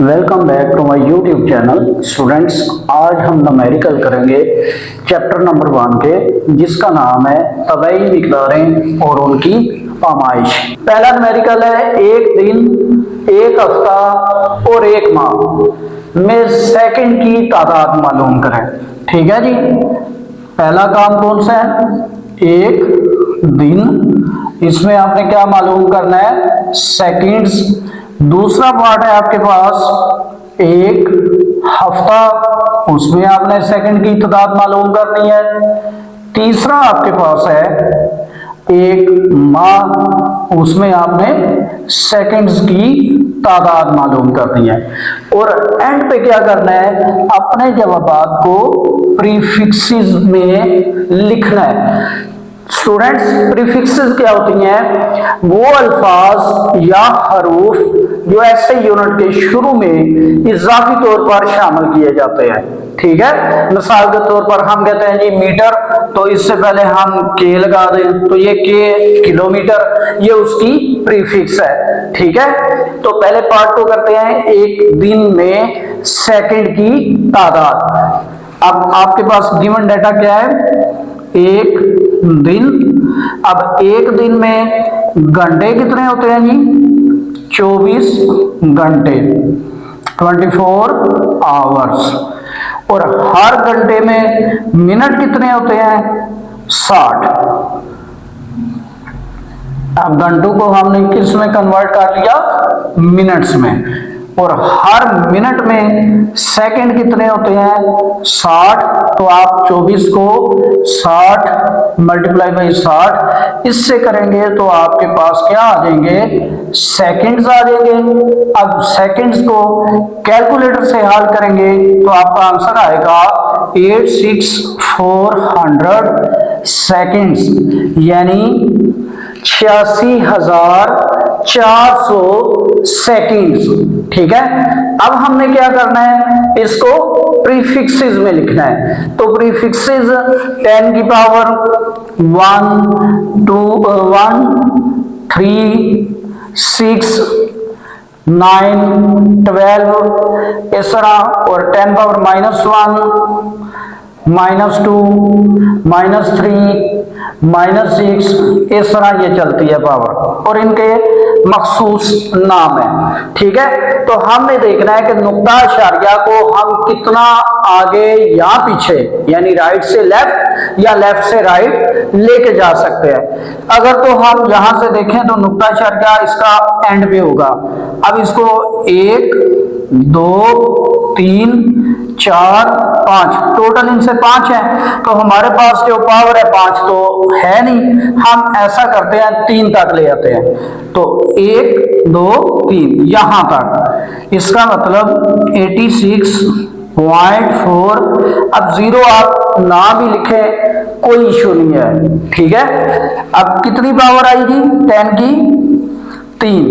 Welcome back to my YouTube channel. Students, आज हम numerical करेंगे चैप्टर नंबर 1 के, जिसका नाम है तबई मिकदारें और उनकी पैमाइश। पहला न्यूमेरिकल है एक दिन, एक हफ्ता और एक माह में सेकंड की तादाद मालूम करें। ठीक है जी। पहला काम कौन सा है? एक दिन, इसमें आपने क्या मालूम करना है? सेकंड्स। दूसरा पार्ट है आपके पास एक हफ्ता, उसमें आपने सेकंड की तादाद मालूम करनी है। तीसरा आपके पास है एक माह, उसमें आपने सेकंड्स की तादाद मालूम करनी है। और एंड पे क्या करना है? अपने जवाबात को प्रीफिक्सेस में लिखना है। स्टूडेंट्स, प्रीफिक्सेस क्या होती हैं? वो अल्फाज या हरूफ जो ऐसे यूनिट के शुरू में इजाफी तौर पर शामिल किए जाते हैं। ठीक है। मिसाल के तौर पर हम कहते हैं जी मीटर, तो इससे पहले हम के लगा दें, तो ये के किलोमीटर, ये उसकी प्रीफिक्स है। ठीक है। तो पहले पार्ट को करते हैं, एक दिन में सेकंड की तादाद। अब आपके पास गिवन डाटा क्या है? एक दिन। अब एक दिन में घंटे कितने होते हैं जी? 24 घंटे, 24 आवर्स। और हर घंटे में मिनट कितने होते हैं? 60। अब घंटों को हमने किस में कन्वर्ट कर लिया? मिनट्स में। और हर मिनट में सेकंड कितने होते हैं? 60। तो आप 24 को 60 मल्टीप्लाई बाई 60 इससे करेंगे तो आपके पास क्या आ जाएंगे? सेकंड्स आ जाएंगे। अब सेकंड्स को कैलकुलेटर से हल करेंगे तो आपका आंसर आएगा 86400 सेकंड्स, यानी 86,400 सेकंड्स। ठीक है। अब हमने क्या करना है? इसको प्रीफिक्सेस में लिखना है। तो प्रीफिक्सेस 10 की पावर 1, 2, 1, 3, 6, 9, 12 इस तरह, और 10 पावर -1, -2, -3, -6 इस तरह ये चलती है पावर, और इनके मखसूस नाम है। ठीक है। तो हमने देखना है कि नुक्ता इशारिया को हम कितना आगे या पीछे, यानी राइट से लेफ्ट या लेफ्ट से राइट लेके जा सकते हैं। अगर तो हम यहां से देखें तो नुक्ता इशारिया इसका एंड पे होगा। अब इसको 1, 2, 3, 4, 5, टोटल इनसे 5 है, तो हमारे पास जो पावर है 5 तो है नहीं। हम ऐसा करते हैं 3 तक ले आते हैं। तो 1, 2, 3 यहां तक, इसका मतलब 86.4। अब 0 आप ना भी लिखे कोई इशू नहीं है। ठीक है। अब कितनी पावर आएगी? 10 की 3।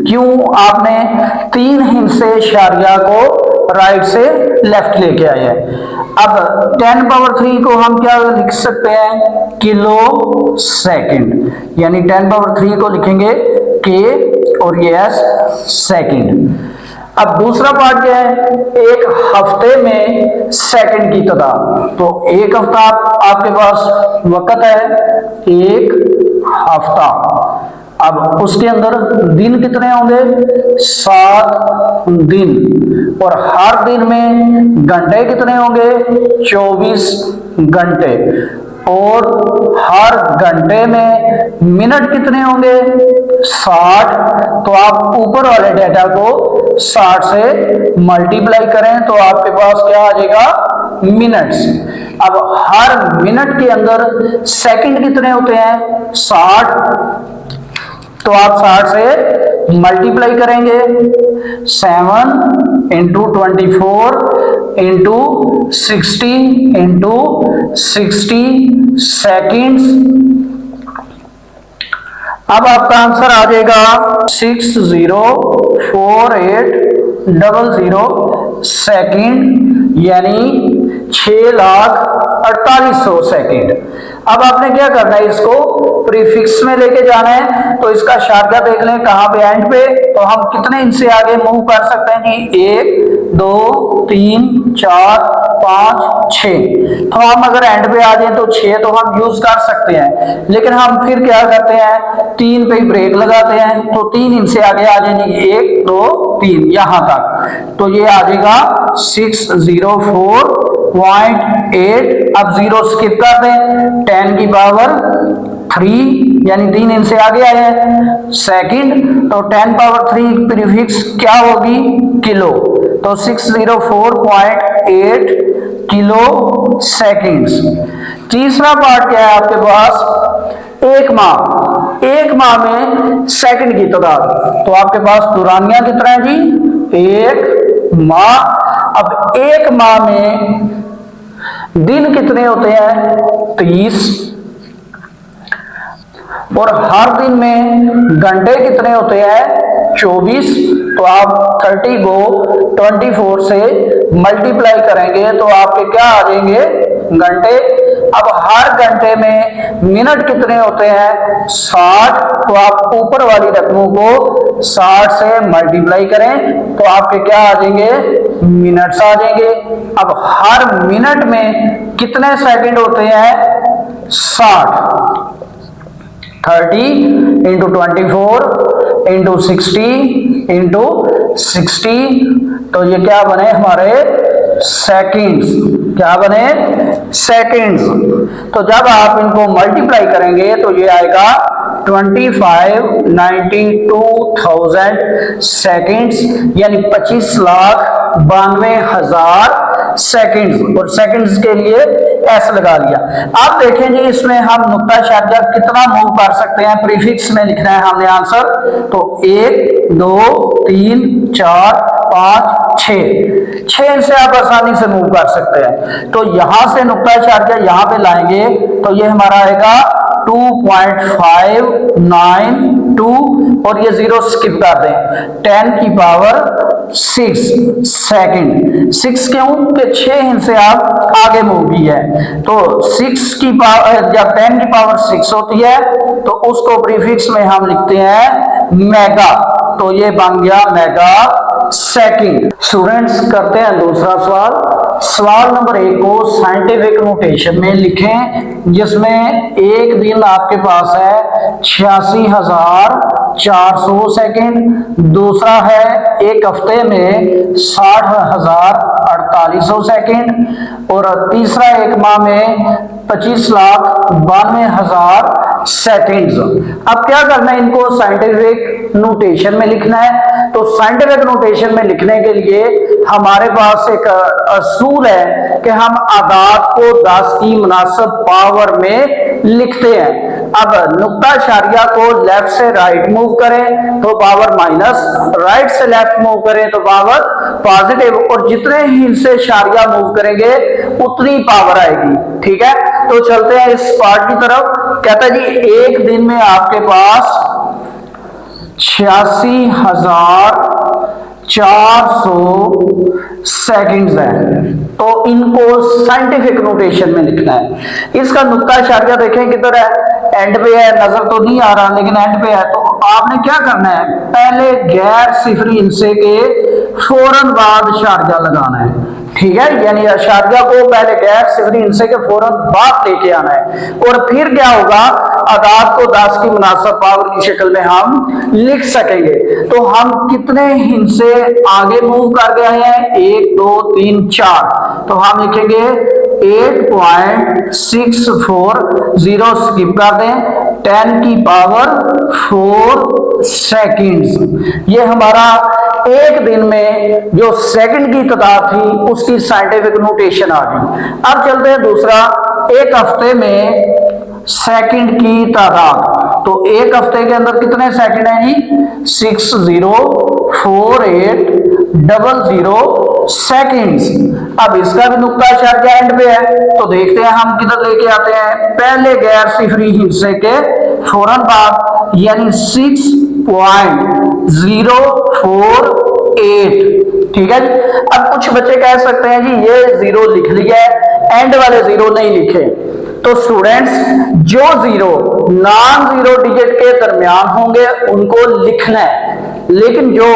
क्यों? आपने 3 हिस्से इशारिया को राइट से लेफ्ट लेके आए हैं। अब 10 पावर 3 को हम क्या लिख सकते हैं? किलो सेकंड, यानी 10 पावर 3 को लिखेंगे के और ये एस सेकंड। अब दूसरा पार्ट क्या है? एक हफ्ते में सेकंड की तादाद। तो एक हफ्ता आपके पास वक्त है, एक हफ्ता। अब उसके अंदर दिन कितने होंगे? 7 दिन। और हर दिन में घंटे कितने होंगे? 24 घंटे। और हर घंटे में मिनट कितने होंगे? 60। तो आप ऊपर वाले डेटा को 60 से मल्टीप्लाई करें तो आपके पास क्या आ जाएगा? मिनट्स। अब हर मिनट के अंदर सेकंड कितने होते हैं? 60। तो आप 60 से मल्टीप्लाई करेंगे, 7 × 24 × 60 × 60 सेकेंड्स। अब आपका आंसर आ जाएगा 604800 सेकेंड, यानी 6,48,000 सेकेंड। अब आपने क्या करना है? इसको प्रीफिक्स में लेके जाना है तो इसका इशारा देख लें कहाँ पे, एंड पे। तो हम कितने इनसे आगे मूव कर सकते हैं जी, 1 2 3 4 5 6। तो हम अगर एंड पे आ जाए तो 6 तो हम यूज कर सकते हैं, लेकिन हम फिर क्या करते हैं, 3 पे ब्रेक लगाते हैं। तो 3 इनसे आगे आ जाएंगे, 1 2 3 यहां तक। तो ये आ जाएगा 604.8। अब 0 स्किप कर दें, 10 की पावर 3 यानी 3 इनसे आगे आए हैं सेकंड। तो 10 पावर 3 प्रीफिक्स क्या होगी, किलो। तो 604.8 किलो सेकंड्स। तीसरा पार्ट क्या है आपके पास, एक माह में सेकंड की तादाद। तो आपके पास दुरानियां कितना है जी, एक माह। अब एक माह में दिन कितने होते हैं, 30। और हर दिन में घंटे कितने होते हैं, 24। तो आप 30 को 24 से मल्टीप्लाई करेंगे तो आपके क्या आ जाएंगे, घंटे। अब हर घंटे में मिनट कितने होते हैं, 60। तो आप ऊपर वाली रकमों को 60 से मल्टीप्लाई करें तो आपके क्या आ जाएंगे, मिनट्स आ जाएंगे। अब हर मिनट में कितने सेकंड होते हैं, 60। 30 इंटू 24 इंटू 60 इंटू 60। तो ये क्या बने हमारे, सेकंड्स। क्या बने, सेकंड्स। तो जब आप इनको मल्टीप्लाई करेंगे तो ये आएगा 25,92,000 सेकंड्स, यानी 25,92,000 सेकंड्स। और सेकंड्स के लिए एस लगा लिया। आप देखें जी इसमें हम नुक्ता इशारा कितना मूव कर सकते हैं, प्रीफिक्स में लिखना है हमने आंसर। तो 1 2 3 4 5 6 से आप आसानी से मूव कर सकते हैं। तो यहां से नुक्ता इशारा यहां पे लाएंगे तो ये हमारा आएगा 2.592 और ये 0 स्किप कर दें, 10 की पावर 6 सेकंड। 6 क्यों कि 6 इनसे आप आगे मूव की है। तो 6 की पावर, जब 10 की पावर 6 होती है तो उसको प्रीफिक्स में हम लिखते हैं मेगा। तो ये बन गया मेगा सेकंड। स्टूडेंट्स करते हैं दूसरा सवाल। सवाल नंबर 1 को साइंटिफिक नोटेशन में लिखें, जिसमें एक दिन आपके पास है 86,400 सेकंड, दूसरा है एक हफ्ते में 60,4800 सेकंड, और तीसरा एक माह में 25,92,000 सेकंड्स। अब क्या करना है, इनको साइंटिफिक नोटेशन में लिखना है। तो साइंटिफिक नोटेशन में लिखने के लिए हमारे पास एक असूल है कि हम आदाद को 10 की मुनासिब पावर में लिखते हैं। अब नुक्ता इशारिया को लेफ्ट से राइट मूव करें तो पावर माइनस, राइट से लेफ्ट मूव करें तो पावर पॉजिटिव, और जितने ही इनसे इशारिया मूव करेंगे उतनी पावर आएगी। ठीक है, तो चलते हैं इस पार्ट की तरफ। कहता है जी एक दिन में आपके पास 86,400 सेकंड्स है। तो इनको साइंटिफिक नोटेशन में लिखना है। इसका नुक्ता इशारा देखें किधर है, एंड पे है, नजर तो नहीं आ रहा लेकिन एंड पे है। तो आपने क्या करना है, पहले गैर सिफरी हिस्से के फौरन बाद इशारा लगाना है। ठीक है, यानी इशारिया को पहले गैर सिफरी हिस्से के फौरन बाद लेके आना है, और फिर क्या होगा, आदाद को 10 की मुनासिब पावर की शक्ल में हम लिख सकेंगे। तो हम कितने हिस्से आगे मूव कर गए हैं, 1 2 3 4। तो हम लिखेंगे 8.640, स्किप कर दें, 10 की पावर 4 सेकंड्स। ये हमारा एक दिन में जो सेकंड की तादाद थी उसकी साइंटिफिक नोटेशन आ गई। अब चलते हैं दूसरा, एक हफ्ते में सेकंड की तादाद। तो एक हफ्ते के अंदर कितने सेकंड हैं जी, 604800 सेकंड्स। अब इसका भी नुक्ता इशारा एंड पे है, तो देखते हैं हम किधर लेके आते हैं, पहले गैर सिफरी हिस्से के फौरन बाद, यानी 6.048। ठीक है जी। अब कुछ बच्चे कह सकते हैं जी ये 0 लिख लिया है, एंड वाले 0 नहीं लिखे। तो स्टूडेंट्स जो जीरो नॉन जीरो डिजिट के दरमियान होंगे उनको लिखना है, लेकिन जो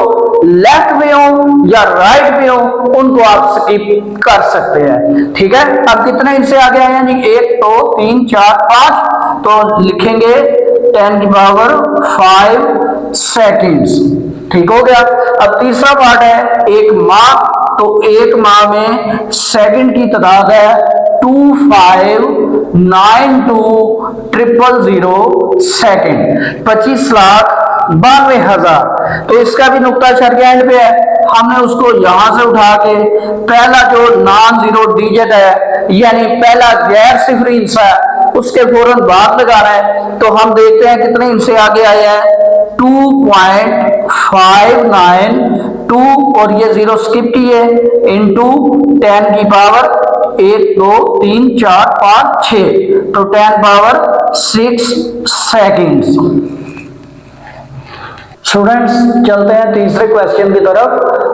लेफ्ट में हो या राइट में हो उनको आप स्किप कर सकते हैं। ठीक है, अब कितने इनसे आगे आए हैं जी, 1 2 3 4 5, तो लिखेंगे 10 की पावर 5 सेकेंड्स। ठीक हो गया। अब तीसरा पार्ट है एक माह, तो एक माह में सेकंड की तादाद है 2592,000 सेकंड, 25,92,000। तो इसका भी नुक्ता चरके एंड पे है, हमने उसको यहां से उठा के पहला जो नॉन जीरो डिजिट है यानी पहला गैर सिफरी हिस्सा है उसके फौरन बाद लगाना है। तो हम देखते हैं कितने इनसे आगे आए हैं, 2.592 और ये जीरो स्किप किए इंटू 10 की पावर 1 2 3 4 5 6, तो 10 पावर 6 सेकेंड्स। स्टूडेंट्स चलते हैं तीसरे क्वेश्चन की तरफ।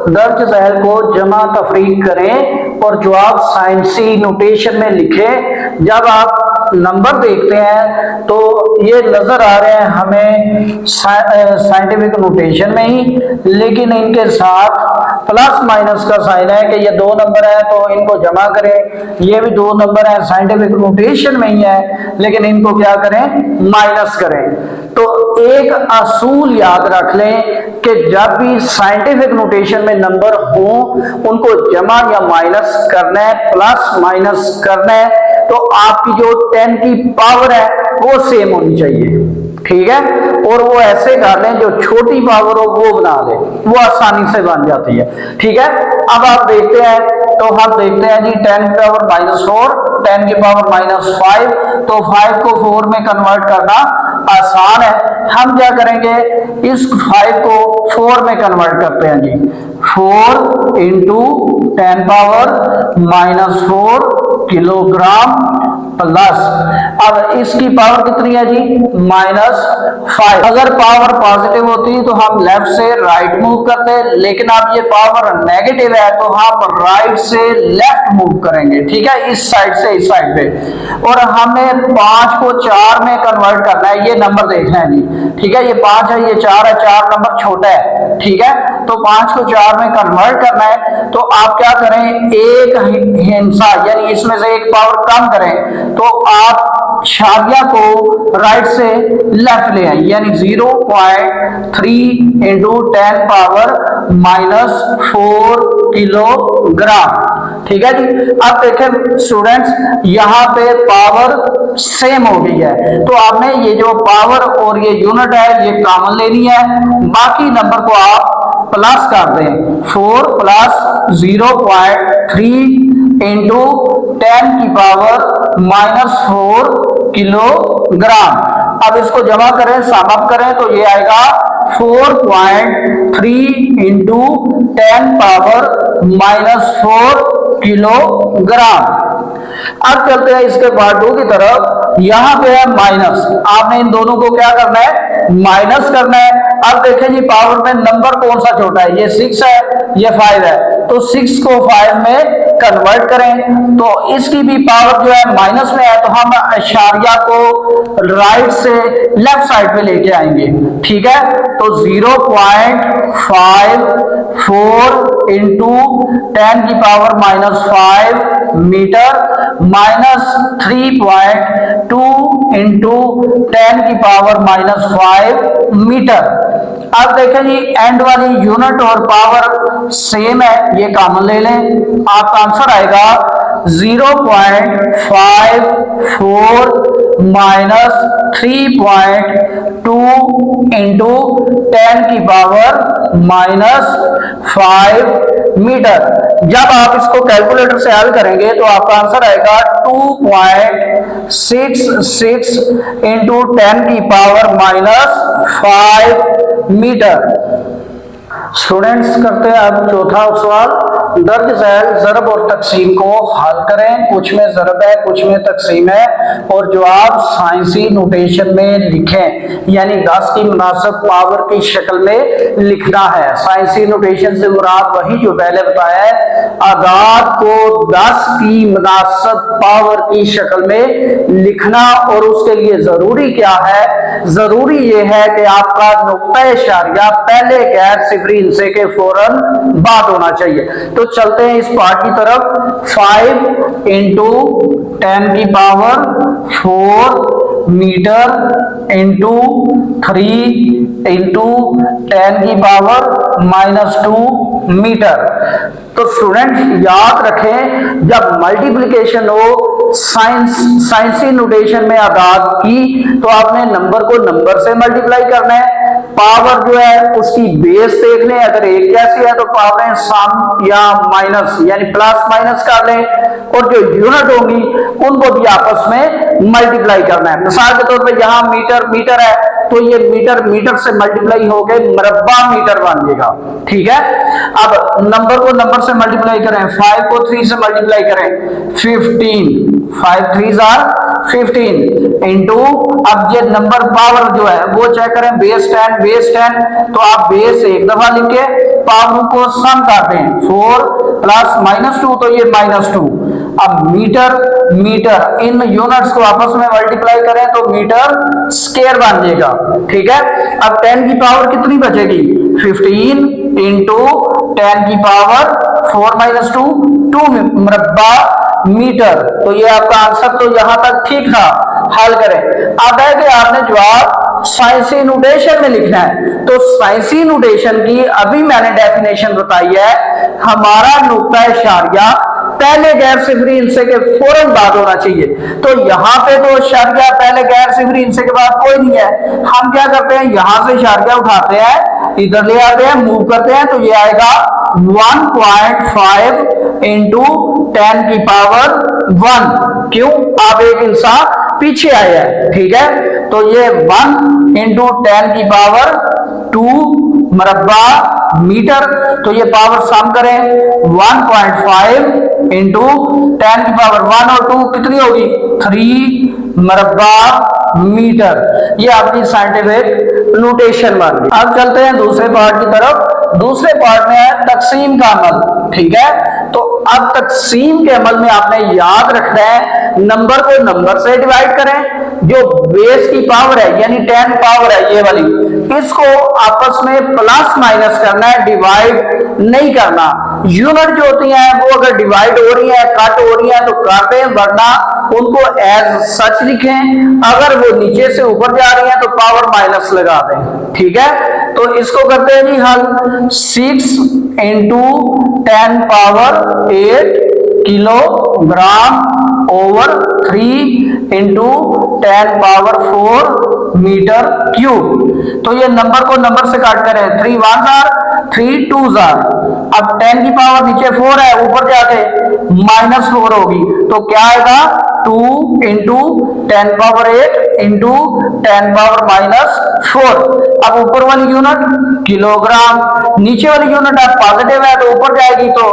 दर्ज ज़ैल को जमा तफरीक करें और जवाब साइंसी नोटेशन में लिखें। जब आप नंबर देखते हैं तो ये नजर आ रहे हैं हमें साइंटिफिक नोटेशन में ही, लेकिन इनके साथ प्लस माइनस का साइन है कि ये दो नंबर है तो इनको जमा करें, ये भी दो नंबर है साइंटिफिक नोटेशन में ही है लेकिन इनको क्या करें, माइनस करें। तो एक असूल याद रख लें कि जब भी साइंटिफिक नोटेशन में नंबर हो उनको जमा या माइनस करना है, प्लस माइनस करना है, तो आपकी जो 10 की पावर है वो सेम होनी चाहिए। ठीक है, और वो ऐसे कर लें जो छोटी पावर हो वो बना ले, वो आसानी से बन जाती है। ठीक है, अब आप देखते हैं, तो हम देखते हैं जी 10 की पावर -4, 10 की पावर -5, तो 5 को 4 में कन्वर्ट करना आसान है। हम क्या करेंगे, इस 5 को 4 में कन्वर्ट करते हैं जी, 4 इंटू 10 पावर -4 किलोग्राम प्लस, अब इसकी पावर कितनी है जी, -5। अगर पावर पॉजिटिव होती तो हम लेफ्ट से राइट मूव करते, लेकिन अब ये पावर नेगेटिव है तो हम राइट से लेफ्ट मूव करेंगे। ठीक है, इस साइड से इस साइड पे, और हमें 5 को 4 में कन्वर्ट करना है, ये नंबर देखना है जी। ठीक है, ये 5 है, ये 4 है, 4 नंबर छोटा है। ठीक है, तो 5 को 4 में कन्वर्ट करना है, तो आप क्या करें, एक हिस्सा यानी इसमें से एक पावर कम करें, तो आप शादिया को राइट से लेफ्ट ले आए, यानी 0.3 इंटू 10 पावर -4 किलोग्राम। ठीक है जी। अब देखें स्टूडेंट्स, यहाँ पे पावर सेम हो गई है, तो आपने ये जो पावर और ये यूनिट है ये कॉमन लेनी है, बाकी नंबर को आप प्लस कर दें, 4 प्लस 0.3 इंटू 10 की पावर -4 किलोग्राम। अब इसको जमा करें, सम अप करें, तो ये आएगा 4.3 इंटू 10 पावर -4 किलोग्राम। अब चलते हैं इसके पार्ट 2 की तरफ। यहां पे है माइनस, आपने इन दोनों को क्या करना है, माइनस करना है। अब देखें जी पावर में नंबर कौन सा छोटा है, ये 6 है, ये 5 है, तो 6 को 5 में कन्वर्ट करें, तो इसकी भी पावर जो है माइनस में है, तो हम इशारिया को राइट से लेफ्ट साइड पे लेके आएंगे। ठीक है, तो 0.54 इंटू 10 की पावर -5 मीटर -3.2 इंटू 10 की पावर -5 मीटर। अब देखें जी एंड वाली यूनिट और पावर सेम है, ये कॉमन ले लें, आपका आंसर आएगा 0.54 -3.2 इंटू 10 की पावर -5 मीटर। जब आप इसको कैलकुलेटर से हल करेंगे तो आपका आंसर आएगा 2.66 इंटू 10 की पावर -5 मीटर। स्टूडेंट्स करते हैं अब चौथा सवाल। दर्ज झैल ज़रब और तकसीम को हल करें। कुछ में ज़रब है, कुछ में तकसीम है, और जवाब साइंसी नोटेशन में लिखें, यानी 10 की मुनासिब पावर की शक्ल में लिखना है। साइंसी नोटेशन से मुराद वही जो पहले बताया है, आदाद को 10 की मुनासिब पावर की शक्ल में लिखना। और उसके लिए जरूरी क्या है? जरूरी ये है कि आपका नुक्ता इशारिया पहले गैर सिफरी हिस्से के फौरन बाद होना चाहिए। तो चलते हैं इस पार्ट की तरफ। 5 इंटू 10 की पावर 4 मीटर इंटू 3 इंटू 10 की पावर -2 मीटर। तो स्टूडेंट याद रखें, जब मल्टीप्लिकेशन हो साइंसी नोटेशन में आदाद की, तो आपने नंबर को नंबर से मल्टीप्लाई करना है। पावर जो है उसकी बेस देख लें, अगर एक जैसी है तो पावरें सम या माइनस यानी प्लस माइनस कर लें, और जो यूनिट होगी उनको भी आपस में मल्टीप्लाई करना है। मिसाल के तौर पे यहाँ मीटर मीटर है, तो ये मीटर मीटर से मल्टीप्लाई हो गए मरबा मीटर बन जाएगा। ठीक है, अब नंबर को नंबर से मल्टीप्लाई करें, 5 को 3 से मल्टीप्लाई करें, 15, 5 3s are 15 इंटू, अब ये नंबर पावर जो है वो चेक करें, बेस 10, तो आप बेस एक दफा लिखे, पावर को सम कर दें, 4 प्लस -2, तो ये -2। अब मीटर मीटर इन यूनिट्स को आपस में मल्टीप्लाई करें तो मीटर स्क्वायर बन जाएगा। ठीक है, अब 10 की पावर कितनी बचेगी? 15 इंटू 10 की पावर 4 - 2 मरबा मीटर। तो ये आपका आंसर तो यहां तक ठीक था। हल करें। अब है कि आपने जवाब साइंसी नोटेशन में लिखना है। तो साइंसी नोटेशन की अभी मैंने डेफिनेशन बताई है, हमारा नुक्ता इशारिया पहले गैर सिफरी हिस्से के फौरन बाद होना चाहिए। तो यहाँ पे तो इशारिया पहले गैर सिफरी हिस्से के बाद कोई नहीं है। हम क्या करते हैं, यहां से इशारिया उठाते हैं, इधर ले आते हैं, मूव करते हैं, तो ये आएगा 1.5 इंटू 10 की पावर 1। क्यों? अब एक इंसान पीछे आया है। ठीक है, तो ये 1 इंटू 10 की पावर 2 मरबा मीटर। तो ये पावर सम करें, 1.5 इंटू 10 की पावर 1 और 2 कितनी होगी? 3 मरबा मीटर। ये आपकी साइंटिफिक नोटेशन बन गई। अब चलते हैं दूसरे पार्ट की तरफ। दूसरे पार्ट में है तकसीम का अमल। ठीक है, तो अब तकसीम के अमल में आपने याद रखना है, नंबर को नंबर से डिवाइड करें, जो बेस की पावर है यानी 10 पावर है ये वाली, इसको आपस में प्लस माइनस करना है, डिवाइड नहीं करना। यूनिट जो होती हैं वो अगर डिवाइड हो रही है, कट हो रही है तो कर दें, वरना उनको एज सच लिखें। अगर वो नीचे से ऊपर जा रही है तो पावर माइनस लगा दें। ठीक है, तो इसको करते हैं जी हल। 6 into 10 power 8 kilogram over 3 into 10 power 4 metre cube. तो ये नंबर को नंबर से काट करें, 3 1s are 3 2s are। अब 10 की पावर नीचे 4 है, ऊपर जाके -4 होगी, तो क्या आएगा? 2 इंटू 10 पावर 8 इंटू 10 पावर -4। अब ऊपर वाली यूनिट किलोग्राम, नीचे वाली यूनिट अब पॉजिटिव है तो ऊपर जाएगी तो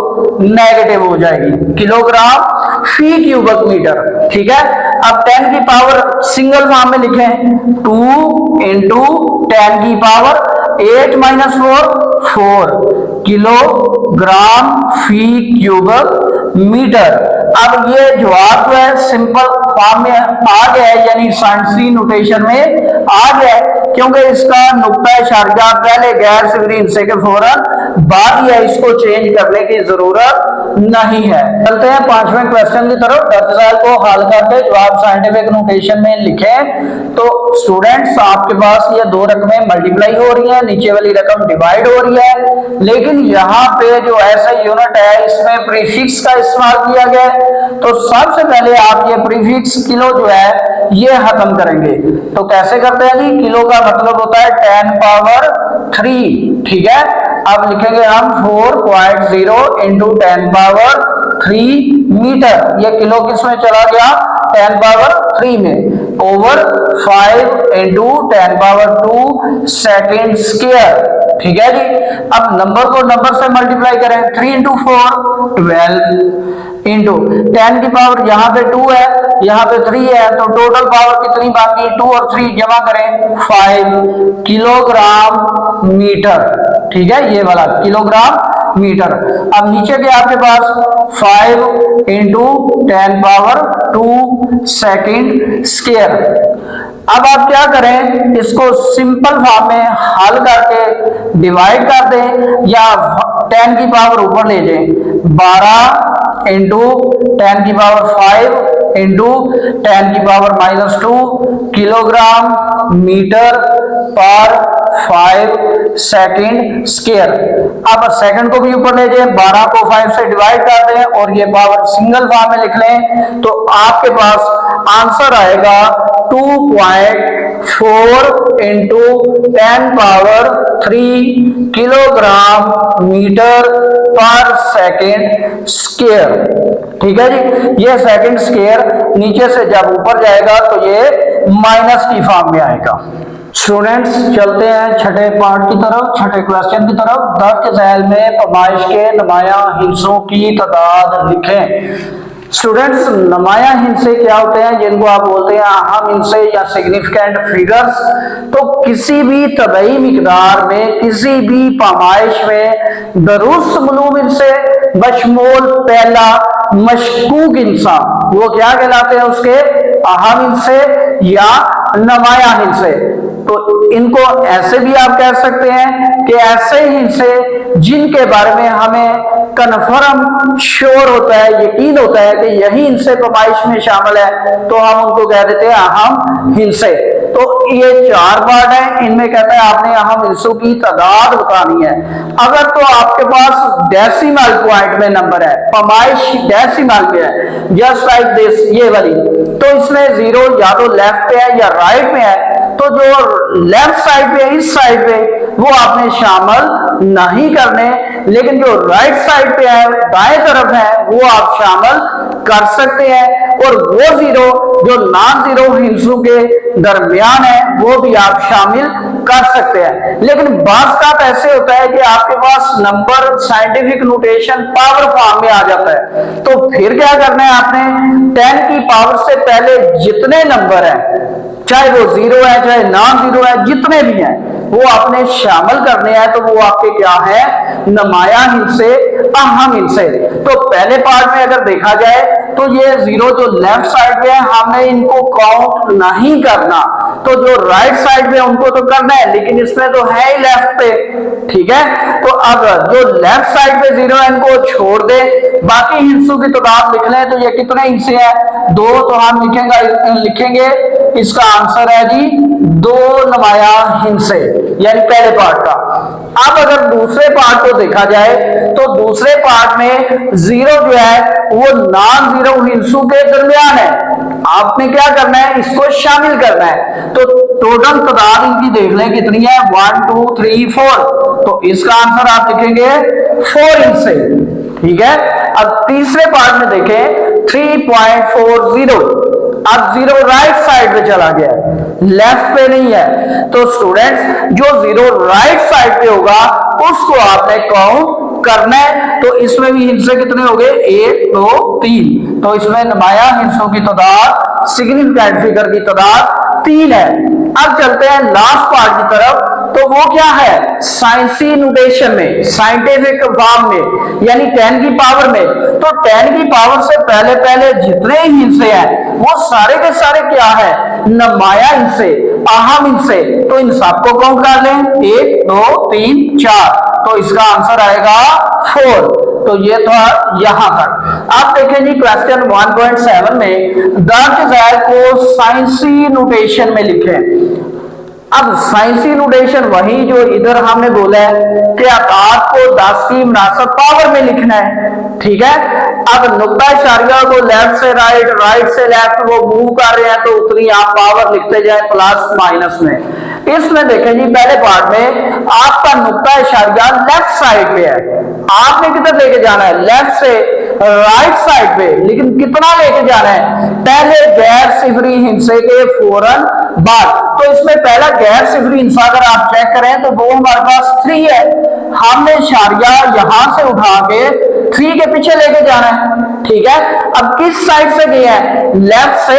नेगेटिव हो जाएगी, किलोग्राम फी क्यूबिक मीटर। ठीक है, अब 10 की पावर सिंगल फॉर्म में लिखें, 2 इंटू 10 की पावर 8 - 4 किलोग्राम फी क्यूबिक मीटर। अब ये जवाब जो है सिंपल फॉर्म में आ गया है, यानी साइंसी नोटेशन में आ गया है, क्योंकि इसका नुक्ता इशारिया पहले गैर सिफरी हिस्से के फौरन बाद ही है, इसको चेंज करने की जरूरत नहीं है। चलते हैं 5वें क्वेश्चन की तरफ। दर्ज को हल करके जवाब साइंटिफिक नोटेशन में लिखें। तो स्टूडेंट्स आपके पास ये दो रकमें मल्टीप्लाई हो रही हैं, नीचे वाली रकम डिवाइड हो रही है, लेकिन यहाँ पे जो ऐसा यूनिट है इसमें प्रीफिक्स का इस्तेमाल किया गया है। तो सबसे पहले आप ये प्रीफिक्स किलो जो है ये खत्म करेंगे। तो कैसे करते हैं जी? किलो का मतलब होता है 10 पावर 3। ठीक है, अब लिखेंगे हम 4.0 इंटू 10 पावर 3 मीटर। ये किलो किस में चला गया? 10 पावर 3 में, over 5 into 10 power 2 second square. ठीक है जी। अब नंबर को नंबर से मल्टीप्लाई करें, 3 × 4 12 इंटू 10 की पावर यहाँ पे 2 है, यहाँ पे 3 है, तो टोटल पावर कितनी बाकी, 2 और 3 जमा करें 5 किलोग्राम मीटर। ठीक है, ये वाला किलोग्राम मीटर। अब नीचे के आपके पास 5 इंटू 10 पावर 2 सेकेंड स्क्वायर। अब आप क्या करें, इसको सिंपल फॉर्म में हल करके डिवाइड कर दें या 10 की पावर ऊपर ले जाएं, 12 इंटू 10 की पावर 5 इंटू 10 की पावर -2 किलोग्राम मीटर पर 5 सेकेंड स्क्वायर। अब सेकंड को भी ऊपर ले जाए, 12 को 5 से डिवाइड कर दें और ये पावर सिंगल फॉर्म में लिख लें, तो आपके पास आंसर आएगा 2.4 इंटू 10 पावर 3 किलोग्राम मीटर पर सेकेंड स्क्वायर। ठीक है जी, ये सेकेंड स्क्वायर नीचे से जब ऊपर जाएगा तो ये माइनस की फॉर्म में आएगा। स्टूडेंट्स चलते हैं छठे पार्ट की तरफ, छठे क्वेश्चन की तरफ। 10 के झैल में पैमाइश के नुमाया हिस्सों की तादाद लिखें। स्टूडेंट्स, नुमाया हिस्से क्या होते हैं, जिनको आप बोलते हैं अहम हिस्से या सिग्निफिकेंट फिगर्स। तो किसी भी तबई मिकदार में, किसी भी पैमाइश में दुरुस्त मालूम हिस्से बशमूल पहला मशकूक हिस्सा, वो क्या कहलाते हैं, उसके अहम हिस्से या नुमाया हिस्से। तो इनको ऐसे भी आप कह सकते हैं कि ऐसे हिस्से जिनके बारे में हमें कन्फर्म श्योर होता है, यकीन होता है कि यही हिस्से पैमाइश में शामिल है, तो हम उनको कह देते हैं अहम हिस्से। तो ये 4 पार्ट है, इनमें कहता है आपने अहम हिस्सों की तादाद बतानी है। अगर तो आपके पास डेसिमल पॉइंट में नंबर है, पैमाइश डेसिमल में है, जस्ट लाइक दिस, ये वाली, तो इसमें 0 या तो लेफ्ट पे है या राइट में है, तो जो लेफ्ट साइड पे, इस साइड पे, वो आपने शामिल नहीं करने, लेकिन जो राइट साइड पे है, दाएं तरफ है, वो आप शामिल कर सकते हैं। और वो 0 जो नॉन जीरो हिस्सों के दरमियान है, वो भी आप शामिल कर सकते हैं। लेकिन बास का ऐसे होता है कि आपके पास number scientific notation power form में आ जाता है, तो फिर क्या करना है आपने, 10 की पावर से पहले जितने नंबर हैं, चाहे वो 0 है चाहे नॉन जीरो है, जितने भी हैं, वो आपने शामिल करने हैं। तो वो आपके क्या है, नुमाया हिस्से, अहम हिस्से। तो पहले पार्ट में अगर देखा जाए तो ये 0 जो लेफ्ट साइड पे है, हमने इनको काउंट नहीं करना, तो जो राइट साइड पे उनको तो करना है, लेकिन इसमें तो है ही लेफ्ट पे। ठीक है, तो अब जो लेफ्ट साइड पे 0 है, इनको छोड़ दे, बाकी हिस्सों की तादाद लिख लें। तो ये कितने हिस्से हैं, 2, तो हम लिखेंगे इसका आंसर है जी 2 नुमाया हिस्से, यानी पहले पार्ट का। अब अगर दूसरे पार्ट को देखा जाए तो दूसरे पार्ट में 0 जो है वो नॉन जीरो हिस्सों के दरमियान है, आपने क्या करना है, इसको शामिल करना है। तो टोटल तादाद इनकी देख लें कितनी है, 1 2 3 4, तो इसका आंसर आप लिखेंगे 4 हिस्से। ठीक है, अब तीसरे पार्ट में देखें 3.40, अब 0 राइट साइड पे चला गया, लेफ्ट पे नहीं है। तो स्टूडेंट्स, जो 0 राइट साइड पे होगा उसको आपने काउंट करना है। तो इसमें भी हिस्से कितने हो गए, 1 2 3, तो इसमें नुमाया हिस्सों की तादाद, सिग्निफिकेंट फिगर की तादाद 3 है। अब चलते हैं लास्ट पार्ट की तरफ, तो वो क्या है, साइंसी नोटेशन में, साइंटिफिक फॉर्म में, यानी 10 की पावर में। तो 10 की पावर से पहले पहले जितने हिस्से हैं वो सारे के सारे क्या है, नुमाया हिस्से, अहम हिस्से। तो इन सबको काउंट कर लें, 1 2 3 4, तो इसका आंसर आएगा 4। तो ये था यहां तक। आप देखें जी क्वेश्चन 1.7 में दर्ज झैल को साइंसी नोटेशन में लिखें। अब साइंसी नोटेशन वही जो इधर हमने बोला है कि आकार को 10 की मुनासिब पावर में लिखना है। ठीक है, अब नुक्ता इशारिया को लेफ्ट से राइट, राइट से लेफ्ट वो मूव कर रहे हैं, तो उतनी आप पावर लिखते जाए प्लस माइनस में। इसमें देखें जी पहले पार्ट में आपका नुक्ता इशारिया लेफ्ट साइड पे है, आपने किधर लेके जाना है, लेफ्ट से राइट साइड पे, लेकिन कितना लेके जाना है, पहले गैर सिफरी हिस्से के फौरन बाद। तो इसमें पहला गैर सिफरी हिस्सा अगर आप चेक करें तो वो हमारे पास 3 है, हमने इशारिया यहां से उठा के 3 के पीछे लेके जाना है, ठीक है। अब किस साइड से गया है, लेफ्ट से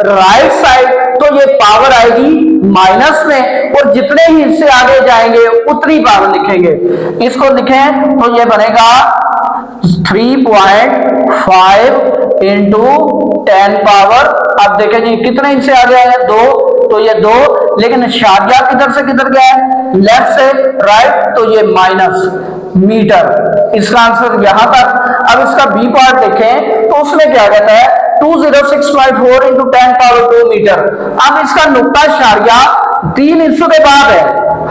राइट साइड, तो ये पावर आएगी माइनस में, और जितने ही हिस्से आगे जाएंगे उतनी पावर लिखेंगे। इसको लिखें तो ये बनेगा 3.5 इंटू 10 पावर। अब देखें जी कितने हिस्से आगे आए, 2, तो ये 2, लेकिन इशारिया किधर से किधर गया है, लेफ्ट से राइट, तो ये माइनस मीटर। इसका आंसर यहां तक। अब इसका बी पार्ट देखें तो उसमें क्या कहता है, 206.4 इंटू 10 पावर 2 मीटर। अब इसका नुक्ता इशारिया 3 हिस्सों के बाद है,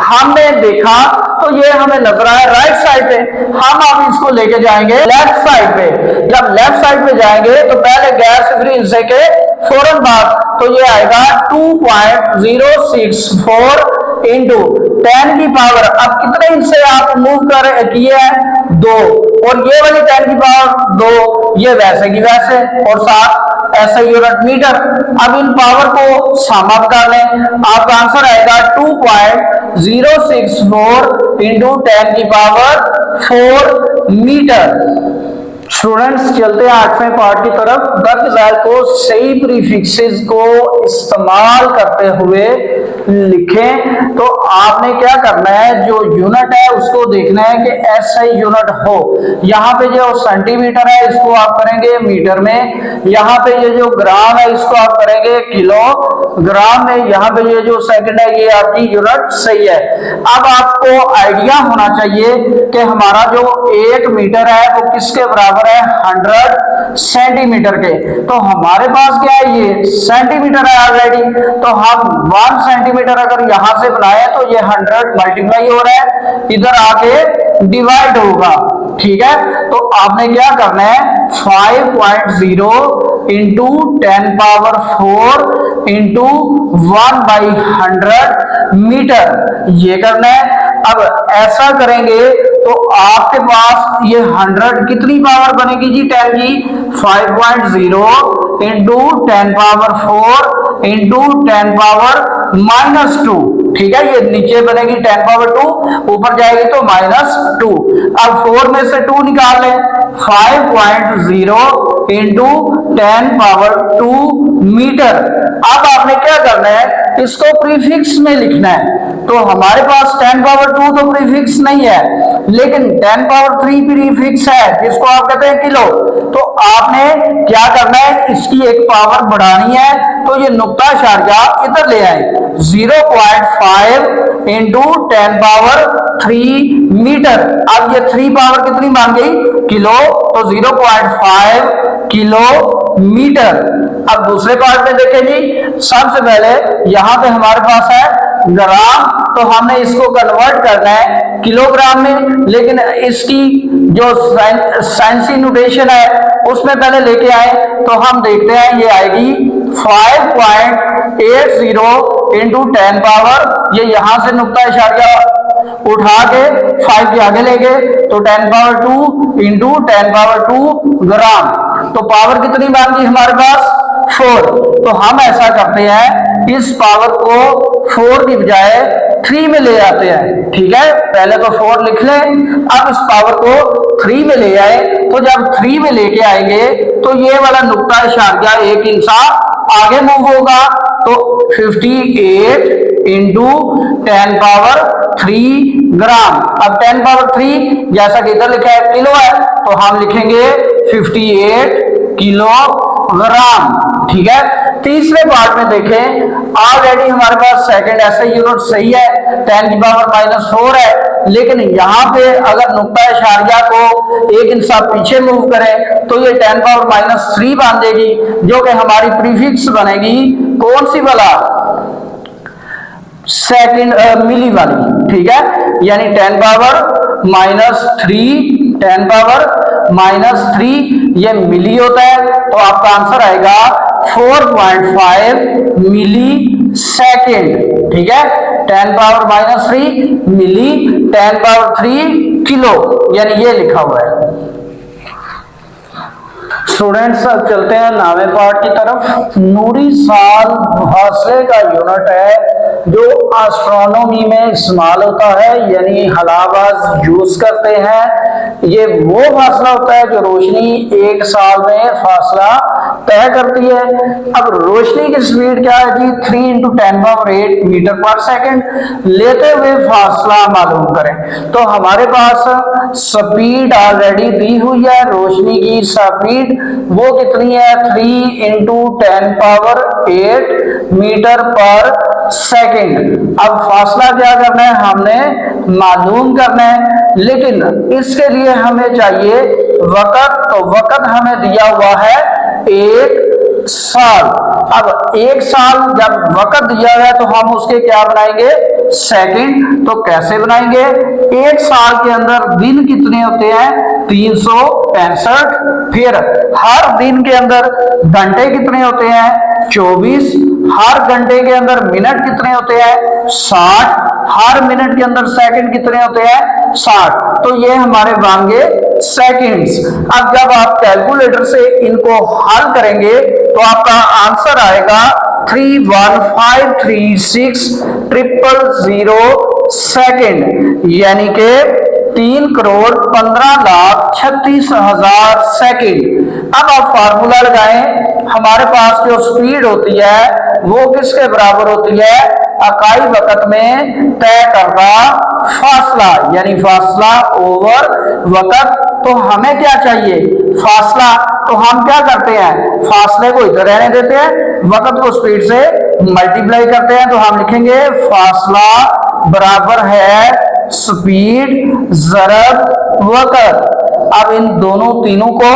हमने देखा तो ये हमें नजर आया राइट साइड पे, हम अब इसको लेके जाएंगे लेफ्ट साइड पे। जब लेफ्ट साइड पे जाएंगे तो पहले गैर सिफरी हिस्से के फौरन बाद, तो ये आएगा 2.064 इंटू 10 की पावर। अब कितने हिस्से आप मूव कर किए हैं, 2, और ये वाली 10 की पावर 2, ये वैसे की वैसे, और साथ ऐसे यूनिट मीटर। अब इन पावर को सम अप कर लें, आपका आंसर आएगा 2.064 इंटू 10 की पावर 4 मीटर। स्टूडेंट्स चलते हैं 8वें पार्ट की तरफ। दर्ज को सही प्रीफिक्सेस को इस्तेमाल करते हुए लिखें। तो आपने क्या करना है, जो यूनिट है उसको देखना है कि ऐसा यूनिट हो। यहाँ पे जो सेंटीमीटर है इसको आप करेंगे मीटर में, यहाँ पे ये जो ग्राम है इसको आप करेंगे किलोग्राम में, यहाँ पे ये जो सेकंड है ये आपकी यूनिट सही है। अब आपको आइडिया होना चाहिए कि हमारा जो 1 मीटर है वो किसके बराबर है, 100 सेंटीमीटर के। तो हमारे पास क्या है, ये सेंटीमीटर है ऑलरेडी, तो हम 1 सेंटीमीटर अगर यहां से बनाए तो ये 100 मल्टीप्लाई हो रहा है, इधर आके डिवाइड होगा, ठीक है। तो आपने क्या करना है, 5.0 इंटू 10 पावर 4 इंटू 1/100 मीटर, ये करना है। अब ऐसा करेंगे तो आपके पास ये 100 कितनी पावर बनेगी जी, 10 की, 5.0 इंटू 10 पावर 4 इंटू 10 पावर -2, ठीक है। ये नीचे बनेगी 10 पावर 2, ऊपर जाएगी तो -2। अब 4 में से 2 निकाल लें, 5.0 इंटू 10 पावर 2 मीटर। अब आपने क्या करना है, इसको प्रीफिक्स में लिखना है। तो हमारे पास 10 पावर 2 तो प्रीफिक्स नहीं है, लेकिन 10 पावर 3 प्रीफिक्स है जिसको आप कहते हैं किलो। तो आपने क्या करना है, इसकी एक पावर बढ़ानी है, तो ये नुक्ता इशारिया इधर ले आए, 0.5 इंटू 10 पावर 3 मीटर। अब ये 3 पावर कितनी मान गई, किलो, तो 0.5 किलो मीटर। अब दूसरे पार्ट में देखें जी, सबसे पहले यहां पे हमारे पास है ग्राम, तो हमने इसको कन्वर्ट करना है किलोग्राम में, लेकिन इसकी जो साइंसी नोटेशन है उसमें पहले लेके आए, तो हम देखते हैं ये आएगी 5.80 इंटू 10 पावर, ये यहां से नुक्ता इशारिया उठा के 5 के आगे ले गए, तो 10 पावर 2 इंटू 10 पावर 2 ग्राम। तो पावर कितनी बन गई हमारे पास, 4। तो हम ऐसा करते हैं, इस पावर को 4 की बजाय 3 में ले आते हैं, ठीक है। पहले तो 4 लिख लें, अब इस पावर को 3 में ले आए, तो जब 3 में लेके आएंगे तो ये वाला नुक्ता इशारिया एक इंसान आगे मूव होगा, तो 58 इंटू 10 पावर 3 ग्राम। अब 10 पावर 3 जैसा कि इधर लिखा है किलो है, तो हम लिखेंगे 58 किलोग्राम, ठीक है। तीसरे पार्ट में देखें, ऑलरेडी हमारे पास सेकंड ऐसे यूनिट सही है, 10 की पावर -4 है, लेकिन यहां पे अगर नुक्ता इशारिया को एक इंसान पीछे मूव करें तो ये 10 पावर -3 बन देगी, जो कि हमारी प्रीफिक्स बनेगी कौन सी वाला, सेकंड मिली वाली, ठीक है। यानी 10 पावर -3, 10 पावर -3 ये मिली होता है, तो आपका आंसर आएगा 4.5 मिली सेकेंड, ठीक है। 10 पावर -3 मिली, 10 पावर 3 किलो, यानी ये लिखा हुआ है। स्टूडेंट्स अब चलते हैं नावे पार्ट की तरफ। नूरी साल फासले का यूनिट है जो एस्ट्रोनॉमी में इस्तेमाल होता है, यानी हलाबाज यूज करते हैं। ये वो फासला होता है जो रोशनी एक साल में फासला तय करती है। अब रोशनी की स्पीड क्या है जी, 3 × 10⁸ मीटर पर सेकंड लेते हुए फासला मालूम करें। तो हमारे पास स्पीड ऑलरेडी दी हुई है, रोशनी की स्पीड वो कितनी है, 3 × 10⁸ मीटर पर सेकंड। अब फासला क्या करना है, हमने मालूम करना है, लेकिन इसके लिए हमें चाहिए वक़्त। तो वक़्त हमें दिया हुआ है 1 साल। अब 1 साल जब वक़्त दिया है तो हम उसके क्या बनाएंगे, सेकंड। तो कैसे बनाएंगे, 1 साल के अंदर दिन कितने होते हैं, 365। फिर हर दिन के अंदर घंटे कितने होते हैं, 24। हर घंटे के अंदर मिनट कितने होते हैं, 60। हर मिनट के अंदर सेकंड कितने होते हैं, 60। तो ये हमारे बन गए सेकंड्स। अब जब आप कैलकुलेटर से इनको हल करेंगे तो आपका आंसर आएगा 31536,000 सेकंड, यानी कि 3,15,36,000 सेकंड। अब आप फार्मूला लगाएं, हमारे पास जो स्पीड होती है वो किसके बराबर होती है, इकाई वक़्त में तय करदा फासला, यानी फासला ओवर वक़्त। तो हमें क्या चाहिए, फासला। तो हम क्या करते हैं, फासले को इधर रहने देते हैं, वक़्त को स्पीड से मल्टीप्लाई करते हैं। तो हम लिखेंगे फासला बराबर है स्पीड ज़रब वक़्त। अब इन दोनों तीनों को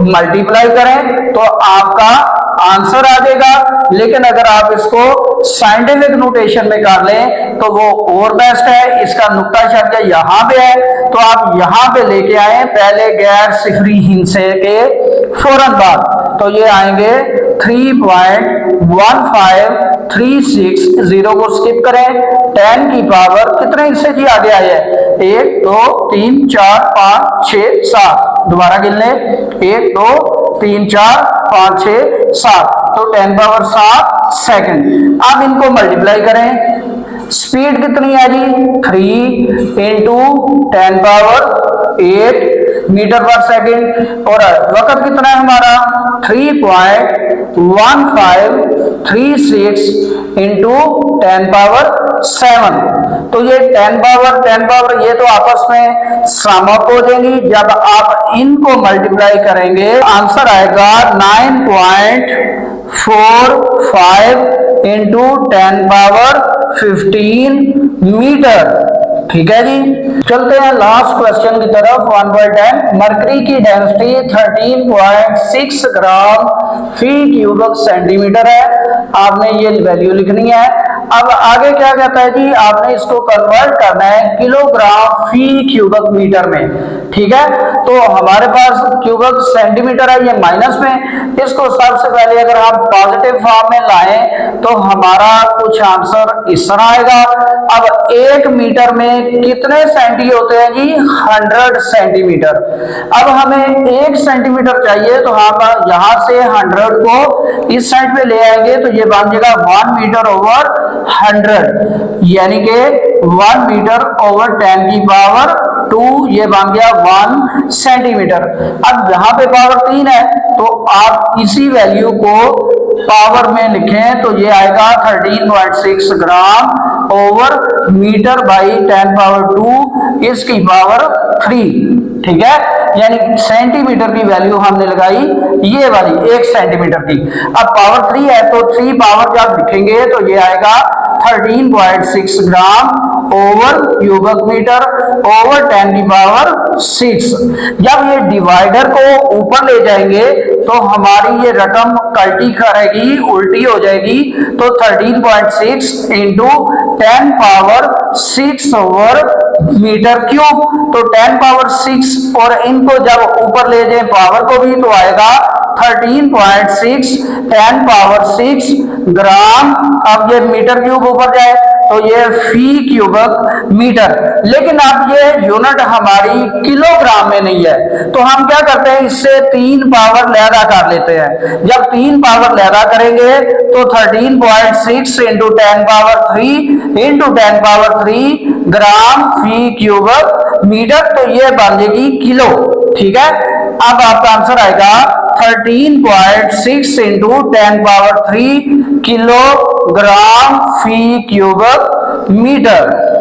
मल्टीप्लाई करें तो आपका आंसर आ जाएगा। लेकिन अगर आप इसको साइंटिफिक नोटेशन में कर लें तो वो और बेस्ट है। इसका नुक्ता इशारा यहाँ पे है, तो आप यहाँ पे लेके आए पहले गैर सिफरी हिस्से के फौरन बाद। तो ये आएंगे 3.1536, को स्किप करें, 10 की पावर कितने हिस्से जी आगे आए हैं, 1 2 3 4 5 6 7। दोबारा गिन लें, 1 2 3 4 5 6 7। तो 10⁻7 सेकंड। अब इनको मल्टीप्लाई करें, स्पीड कितनी है जी, 3 × 10⁸ मीटर पर सेकंड। और वक़्त कितना है हमारा, 3.1536 × 10⁻7। तो ये 10⁻10 ये तो आपस में सम अप हो जाएंगी। जब आप इनको मल्टीप्लाई करेंगे आंसर आएगा 9.45 × 10⁻15 मीटर। ठीक है जी। चलते हैं लास्ट क्वेश्चन की तरफ। 1/10 मरकरी की डेंसिटी 13.6 ग्राम फी क्यूबिक सेंटीमीटर है। आपने ये वैल्यू लिखनी है। अब आगे क्या कहता है जी, आपने इसको कन्वर्ट करना है किलोग्राम फी क्यूबिक मीटर में। ठीक है, तो हमारे पास क्यूबिक सेंटीमीटर है, ये माइनस में। इसको सबसे पहले अगर हम पॉजिटिव फॉर्म में लाएं तो हमारा कुछ आंसर इस तरह आएगा। अब 1 मीटर में कितने सेंटी होते हैं जी, 100 सेंटीमीटर। अब हमें 1 सेंटीमीटर चाहिए, तो हम यहां से 100 को इस साइड पे ले आएंगे तो ये बन जाएगा 1 मीटर ओवर 100, यानी कि 1 मीटर ओवर 10 की पावर 2, ये बन गया 1 सेंटीमीटर। अब यहाँ पे पावर 3 है तो आप इसी वैल्यू को पावर में लिखें तो ये आएगा 13.6 ग्राम ओवर मीटर बाई 10⁻2 इसकी पावर 3। ठीक है, यानी सेंटीमीटर की वैल्यू हमने लगाई ये वाली 1 सेंटीमीटर की। अब पावर 3 है तो 3 पावर जब लिखेंगे तो ये आएगा 13.6 ग्राम ओवर क्यूबिक मीटर ओवर 10 की पावर 6। जब ये डिवाइडर को ऊपर ले जाएंगे तो हमारी ये रकम कल्टी करेगी, उल्टी हो जाएगी। तो 13.6 × 10⁻6 ओवर मीटर क्यूब। तो 10⁻6 और इनको जब ऊपर ले जाए पावर को भी तो आएगा 13.6 10⁻6 ग्राम। अब ये मीटर क्यूब ऊपर जाए तो ये फी क्यूबिक मीटर। लेकिन अब ये यूनिट हमारी किलोग्राम में नहीं है, तो हम क्या करते हैं, इससे 3 पावर लहदा कर लेते हैं। जब 3 पावर लहदा करेंगे तो 13.6 इंटू 10 पावर 3 इंटू 10 पावर 3 ग्राम फी क्यूबिक मीटर, तो ये बन जाएगी किलो। ठीक है, अब आपका आंसर आएगा 13.6 इंटू 10 पावर 3 किलोग्राम फी क्यूबिक मीटर।